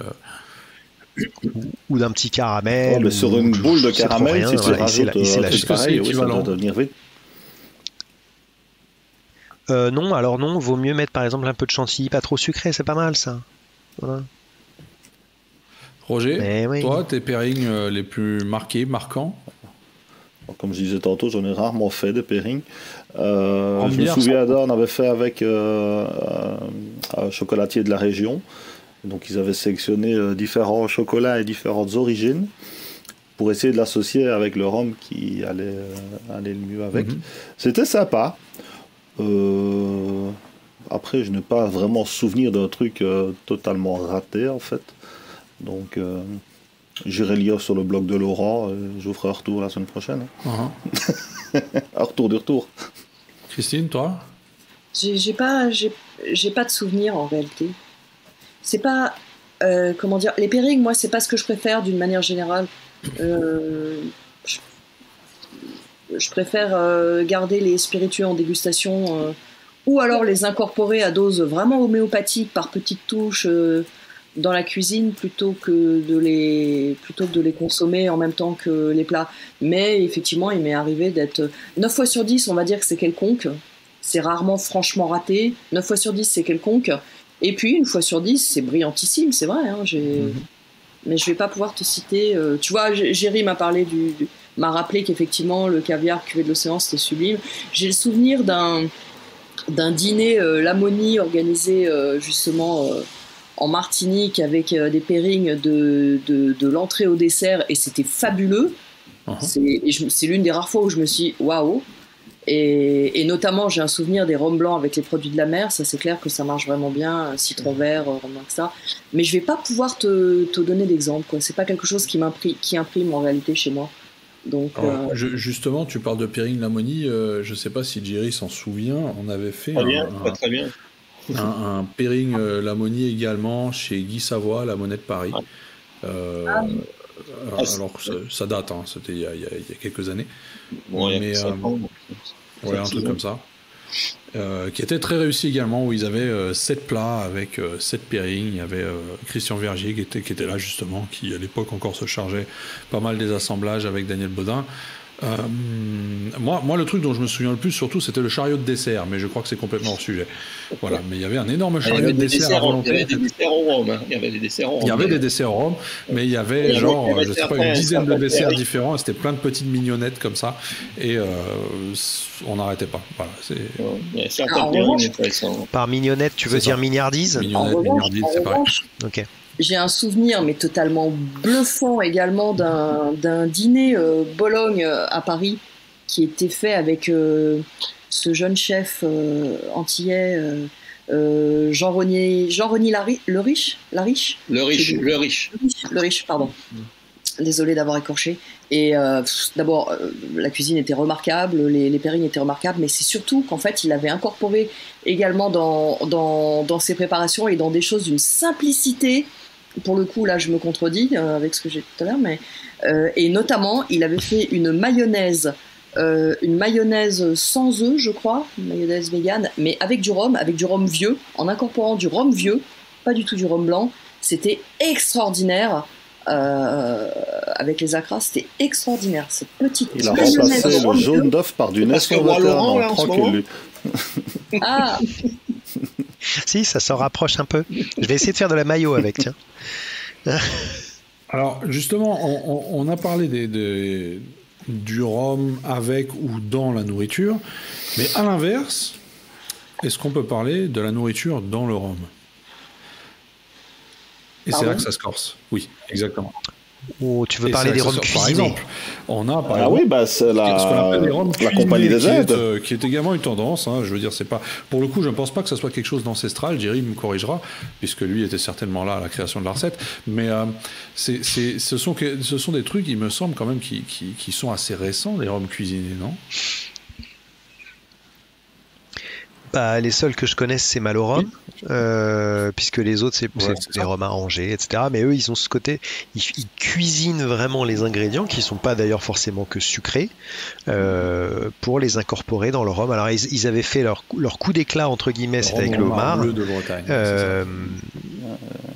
ou d'un petit caramel. Mais sur une boule de caramel, si tu rajoutes, est-ce que c'est équivalent? Non, vaut mieux mettre par exemple un peu de chantilly, pas trop sucré, c'est pas mal ça. Voilà. Roger, toi, tes pairings les plus marquants? Comme je disais tantôt, j'en ai rarement fait des pairings. Je me souviens on avait fait avec un chocolatier de la région. Donc ils avaient sélectionné différents chocolats et différentes origines pour essayer de l'associer avec le rhum qui allait le mieux avec. C'était sympa. Après, je n'ai pas vraiment souvenir d'un truc totalement raté, en fait. Donc, j'irai lire sur le blog de Laurent. Je vous ferai un retour la semaine prochaine. Un retour du retour. Christine, toi? J'ai pas de souvenir, en réalité. C'est pas... comment dire... Les pairings, moi, c'est pas ce que je préfère, d'une manière générale. Je préfère garder les spiritueux en dégustation... ou alors les incorporer à dose vraiment homéopathique par petites touches, dans la cuisine plutôt que de les consommer en même temps que les plats. Mais effectivement, il m'est arrivé d'être 9 fois sur 10, on va dire que c'est quelconque. C'est rarement franchement raté. 9 fois sur 10, c'est quelconque. Et puis, 1 fois sur 10, c'est brillantissime, c'est vrai. Hein, mais je vais pas pouvoir te citer... tu vois, Géry m'a rappelé qu'effectivement, le caviar cuvée de l'océan, c'était sublime. J'ai le souvenir d'un dîner Lamoni organisé justement en Martinique avec des pairings de l'entrée au dessert, et c'était fabuleux. C'est l'une des rares fois où je me suis dit waouh. Et notamment, j'ai un souvenir des rhums blancs avec les produits de la mer. Ça, c'est clair que ça marche vraiment bien. Citron vert, rhum blanc, ça. Mais je vais pas pouvoir te donner d'exemple, quoi. C'est pas quelque chose qui imprime en réalité chez moi. Donc, justement, tu parles de pairing Lamoni. Je sais pas si Jerry s'en souvient. On avait fait très bien. un pairing Lamoni également chez Guy Savoie, la Monnaie de Paris. Alors ça date, hein, c'était il y a quelques années. Mais un truc comme ça. Qui était très réussi également, où ils avaient 7 plats avec 7 pairings. Il y avait Christian Vergier qui était là justement, qui à l'époque encore se chargeait pas mal des assemblages avec Daniel Baudin. Moi, le truc dont je me souviens le plus, surtout, c'était le chariot de dessert, mais je crois que c'est complètement hors sujet. Voilà, mais il y avait un énorme chariot de dessert à volonté. Il y avait des desserts au rhum. Il y avait des desserts au rhum, mais il y avait je sais pas, une dizaine de desserts différents. C'était plein de petites mignonnettes comme ça, et on n'arrêtait pas. Voilà, par mignonnette, tu veux dire mignardise? Mignardise, c'est pareil. Ok. J'ai un souvenir, mais totalement bluffant également, d'un dîner Bologne à Paris qui était fait avec ce jeune chef antillais, Jean-Renier Leriche, pardon. Désolée d'avoir écorché. Et d'abord, la cuisine était remarquable, les pairings étaient remarquables, mais c'est surtout qu'en fait, il avait incorporé également dans ses préparations et dans des choses d'une simplicité. Pour le coup, là, je me contredis avec ce que j'ai dit tout à l'heure, mais et notamment, il avait fait une mayonnaise sans œufs, je crois, une mayonnaise végane, mais avec du rhum vieux, en incorporant du rhum vieux, pas du tout du rhum blanc. C'était extraordinaire. Avec les acras, c'était extraordinaire. Cette petite il a remplacé le jaune d'œuf par du Nescafé Laurent, tranquille. Ah. Si, ça s'en rapproche un peu. Je vais essayer de faire de la mayo avec, tiens. Alors, justement, on a parlé du rhum avec ou dans la nourriture, mais à l'inverse, est-ce qu'on peut parler de la nourriture dans le rhum? Et c'est là que ça se corse. Oui, exactement. Oh, tu veux parler des rhums cuisinés? Par exemple, on a c'est ce qu'on appelle les rhums la compagnie des aides, qui est également une tendance. Hein, je veux dire, c'est pas. Pour le coup, je ne pense pas que ça soit quelque chose d'ancestral. Jerry me corrigera, puisque lui était certainement là à la création de la recette. Mais ce sont des trucs, il me semble quand même, qui sont assez récents, les rhums cuisinés, non? Bah, les seuls que je connaisse, c'est Malorum, puisque les autres, c'est des rhums arrangés, etc. Mais eux, ils ont ce côté, ils cuisinent vraiment les ingrédients, qui ne sont pas d'ailleurs forcément que sucrés, pour les incorporer dans le rhum. Alors, ils avaient fait leur coup d'éclat, entre guillemets, c'était avec le homard. Bleu de Bretagne.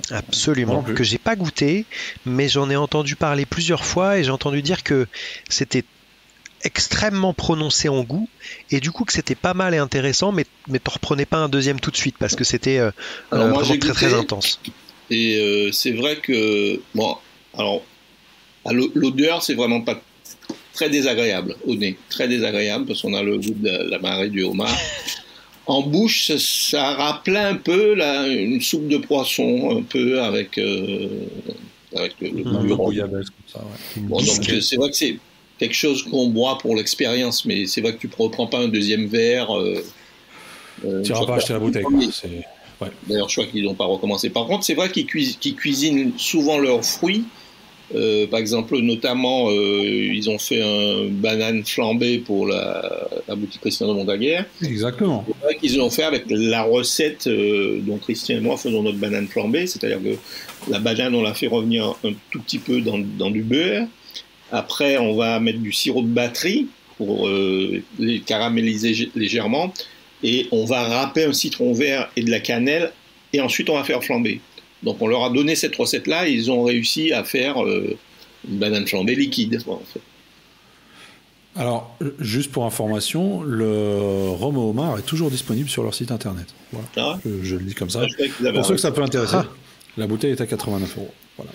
Absolument, que j'ai pas goûté, mais j'en ai entendu parler plusieurs fois, et j'ai entendu dire que c'était extrêmement prononcé en goût, et du coup que c'était pas mal et intéressant, mais t'en reprenais pas un deuxième tout de suite parce que c'était vraiment très très intense. Et c'est vrai que l'odeur c'est vraiment pas très désagréable au nez, très désagréable parce qu'on a le goût de la marée du homard. En bouche, ça rappelait un peu une soupe de poisson, un peu avec le goût du rhum. Bon, donc c'est vrai que c'est quelque chose qu'on boit pour l'expérience, mais c'est vrai que tu ne reprends pas un deuxième verre. Tu n'iras pas acheter la bouteille. Ouais. D'ailleurs, je crois qu'ils n'ont pas recommencé. Par contre, c'est vrai qu'ils cuisinent souvent leurs fruits. Par exemple, notamment, ils ont fait un banane flambée pour la boutique Christian de Montaguer. Exactement. C'est vrai qu'ils l'ont fait avec la recette dont Christian et moi faisons notre banane flambée, c'est-à-dire que la banane, on la fait revenir un tout petit peu dans du beurre. Après, on va mettre du sirop de batterie pour les caraméliser légèrement. Et on va râper un citron vert et de la cannelle. Et ensuite, on va faire flamber. Donc on leur a donné cette recette-là et ils ont réussi à faire une banane flambée liquide. En fait. Alors, juste pour information, le rhum au homard est toujours disponible sur leur site internet. Voilà. Ah ouais. Je le dis comme ça. Pour ceux que ça peut intéresser, la bouteille est à 89 €. Voilà.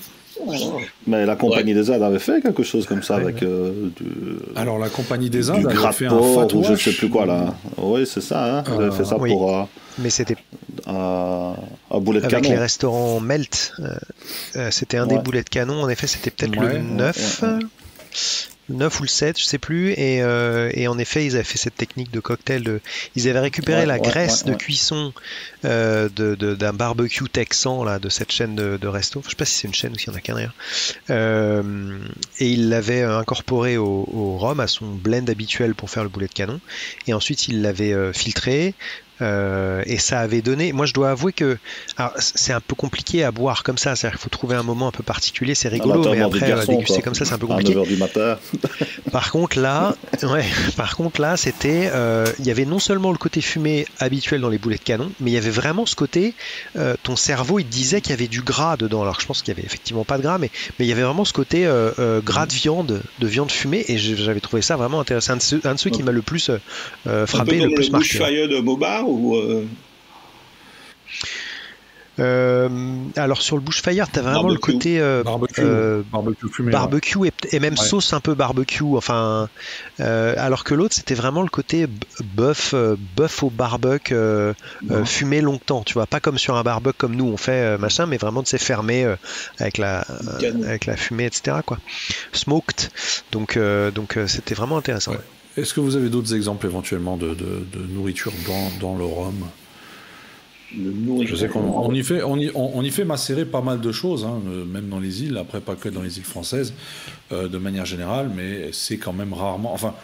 Mais la Compagnie des Indes avait fait quelque chose comme ça avec Alors la Compagnie des Indes avait fait un fat ou wash. je sais plus quoi là. Oui, c'est ça. Hein. Ils avaient fait ça pour mais c'était un boulet de avec canon. les restaurants Melt. C'était un des boulets de canon. En effet, c'était peut-être le 9. 9 ou le 7, je sais plus, et en effet ils avaient fait cette technique de cocktail, ils avaient récupéré la graisse de cuisson d'un barbecue texan là, de cette chaîne de resto, je sais pas si c'est une chaîne ou s'il y en a qu'un d'ailleurs, et ils l'avaient incorporé au rhum, à son blend habituel pour faire le boulet de canon, et ensuite ils l'avaient filtré. Et ça avait donné. Moi, je dois avouer que c'est un peu compliqué à boire comme ça. C'est-à-dire qu'il faut trouver un moment un peu particulier. C'est rigolo, mais après déguster comme ça, c'est un peu compliqué. À 9h du matin. Par contre, là, c'était. Il y avait non seulement le côté fumé habituel dans les boulets de canon, mais il y avait vraiment ce côté. Ton cerveau, il te disait qu'il y avait du gras dedans. Alors, je pense qu'il y avait effectivement pas de gras, mais il y avait vraiment ce côté gras de viande fumée. Et j'avais trouvé ça vraiment intéressant. Un de ceux qui m'a le plus frappé, le plus marqué. Bushfire de Mobar ou alors sur le Bushfire, t'as vraiment le côté barbecue fumé, barbecue et même sauce un peu barbecue. Enfin, alors que l'autre c'était vraiment le côté bœuf au barbecue fumé longtemps. Tu vois, pas comme sur un barbecue comme nous on fait machin, mais vraiment de s'est fermé avec la fumée, etc. Quoi. Smoked. Donc c'était vraiment intéressant. Ouais. Est-ce que vous avez d'autres exemples éventuellement de nourriture dans le rhum ? Je sais qu'on y fait macérer pas mal de choses, hein, même dans les îles, après pas que dans les îles françaises, de manière générale, mais c'est quand même rarement... Enfin,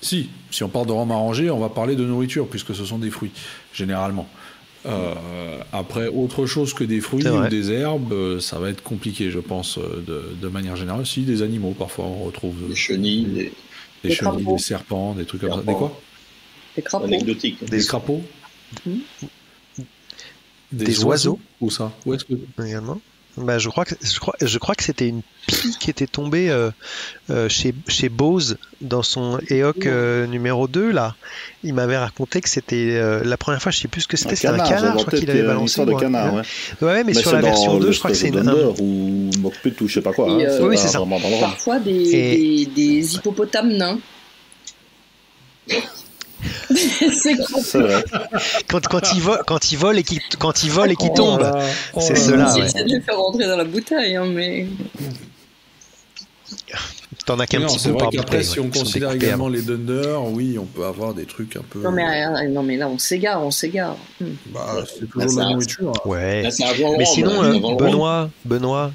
si on parle de rhum arrangé, on va parler de nourriture, puisque ce sont des fruits, généralement. Après, autre chose que des fruits ou des herbes, ça va être compliqué, je pense, de manière générale. Si, des animaux, parfois, on retrouve... Des chenilles, des chenilles, des serpents, des trucs comme ça. Des quoi ? Des crapauds. Anecdotiques. Des crapauds. Des oiseaux. Où ça ? Où est-ce que... Également. Bah, je crois que c'était une pie qui était tombée chez Bose dans son EOC numéro 2 là. Il m'avait raconté que c'était la première fois, je sais plus ce que c'était, c'était un canard, je crois qu'il avait balancé. Une histoire de canard, ouais, mais sur la version 2, je crois que c'est une ou Mockput ou je sais pas quoi. Oui, c'est ça. Parfois des hippopotames nains. C'est vrai. Quand ils volent et qui tombent, c'est cela. J'essaie de les faire rentrer dans la bouteille, hein, mais t'en as qu'un petit peu par bouteille. Après, si on considère également les Dunder, oui, on peut avoir des trucs un peu. Non mais là on s'égare. Bah, c'est toujours la nourriture. Ouais. Là, mais sinon, Benoît.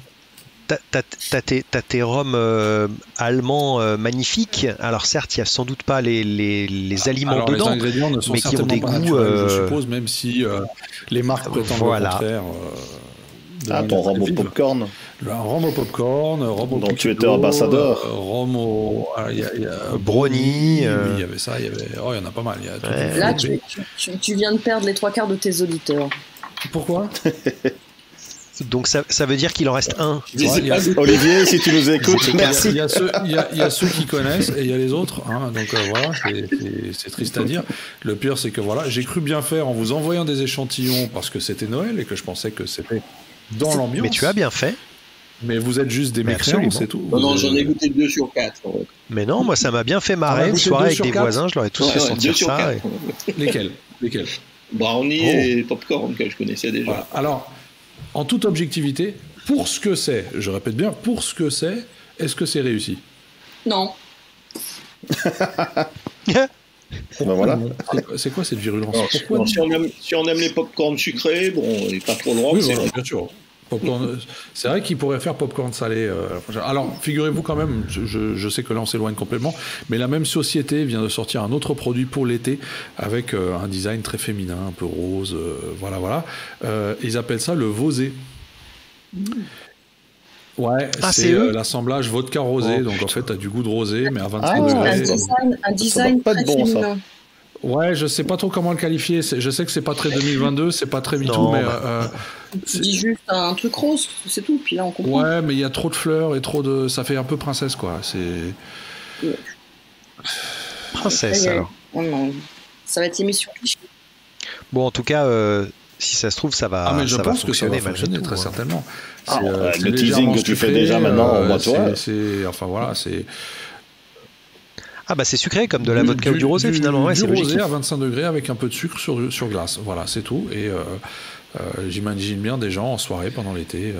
T'as tes rhums allemands magnifiques. Alors certes, il n'y a sans doute pas les aliments dedans, les ingrédients ne sont mais qui ont des goûts. Je suppose, même si les marques prétendent le contraire. Ton rhum au popcorn. Un rhum au popcorn, rhum au dont tu étais ambassadeur. Rhum au brownie. Il y avait ça, il y y en a pas mal. Là, tu viens de perdre les 3 quarts de tes auditeurs. Pourquoi? Donc ça veut dire qu'il en reste un. Olivier, si tu nous écoutes, merci. Il y a ceux qui connaissent et il y a les autres. Hein, donc voilà, c'est triste à dire. Le pire, c'est que voilà, j'ai cru bien faire en vous envoyant des échantillons parce que c'était Noël et que je pensais que c'était dans l'ambiance. Mais tu as bien fait. Mais vous êtes juste des mécréants, c'est tout. Non, j'en ai goûté 2 sur 4. Mais non, moi ça m'a bien fait marrer. Une soirée avec des voisins, je leur ai tous fait sentir ça. Lesquels Brownie et popcorn que je connaissais déjà. Voilà. Alors, en toute objectivité, pour ce que c'est, je répète bien, pour ce que c'est, est-ce que c'est réussi? Non. Ben voilà. C'est quoi cette virulence? Si on aime les popcorn sucrés, bon, et pas trop loin. Oui, voilà, bien sûr. C'est vrai qu'il pourrait faire popcorn salé. Alors, figurez-vous quand même, je sais que là on s'éloigne complètement, mais la même société vient de sortir un autre produit pour l'été avec un design très féminin, un peu rose, voilà. Ils appellent ça le Vosé. Ouais, c'est l'assemblage vodka rosé, donc en fait t'as du goût de rosé, mais à 25 degrés. Un design pas très de bon, féminin. Ouais, je sais pas trop comment le qualifier. Je sais que c'est pas très 2022, c'est pas très MeToo, Non, mais Tu dis juste un truc rose, c'est tout. Puis là, on comprend. ouais, mais il y a trop de fleurs et trop de. Ça fait un peu princesse, quoi. C'est. Princesse, alors. Oh non. Ça va être émission cliché. Bon, en tout cas, si ça se trouve, ça va. Ah, mais je ça va pense que ça va fonctionner malgré fonctionner tout, très hein. certainement. Le légèrement teasing que tu fais sucré, déjà maintenant, moi, toi. Enfin voilà, c'est. Ah bah c'est sucré comme de la vodka ou du rosé finalement. Ouais, du c'est rosé logique. à 25 degrés avec un peu de sucre sur glace. Voilà, c'est tout. Et j'imagine bien des gens en soirée pendant l'été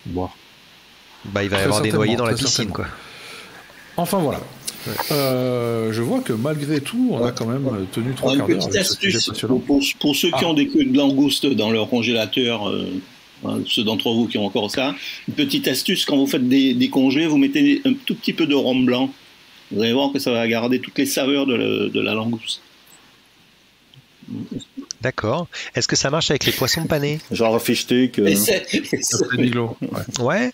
boire. Bah il va y Très avoir des noyés dans la très piscine, certainement. quoi. Enfin voilà. Je vois que malgré tout, on a quand même tenu 3 quarts Une d'heure petite avec ce sujet astuce passionnant. pour ceux qui ont des queues de langoustes dans leur congélateur, ceux d'entre vous qui ont encore ça, une petite astuce, quand vous faites des congés, vous mettez un tout petit peu de rhum blanc. Vous allez voir que ça va garder toutes les saveurs de la langouste. D'accord. Est-ce que ça marche avec les poissons panés? Genre fichté que. Après Milo. Ouais. Ouais.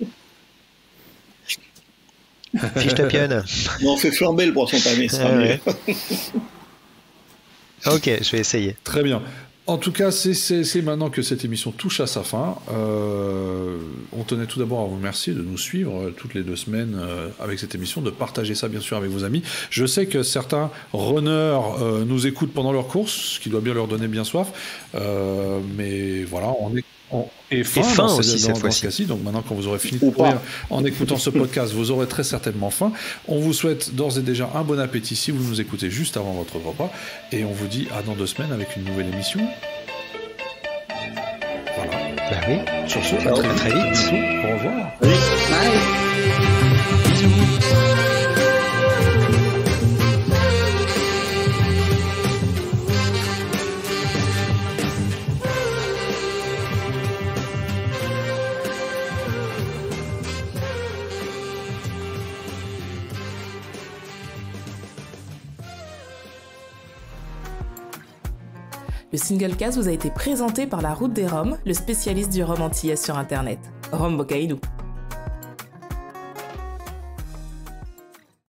Fichtöpien. Non, on fait flamber le poisson pané, ça sera mieux. Ok, je vais essayer. Très bien. En tout cas, c'est maintenant que cette émission touche à sa fin. On tenait tout d'abord à vous remercier de nous suivre toutes les 2 semaines avec cette émission, de partager ça bien sûr avec vos amis. Je sais que certains runners nous écoutent pendant leur course, ce qui doit bien leur donner bien soif. Mais voilà, on est faim aussi cette dans fois-ci. ce cas-ci. Donc maintenant, quand vous aurez fini de courir en écoutant ce podcast, vous aurez très certainement faim. On vous souhaite d'ores et déjà un bon appétit si vous nous écoutez juste avant votre repas. Et on vous dit à dans 2 semaines avec une nouvelle émission. Voilà. Bah oui. Sur ce, À très vite. Bisous. Au revoir. Bye. Le Singlecast vous a été présenté par La Route des Roms, le spécialiste du rhum antillais sur Internet. Rhum Bocainou.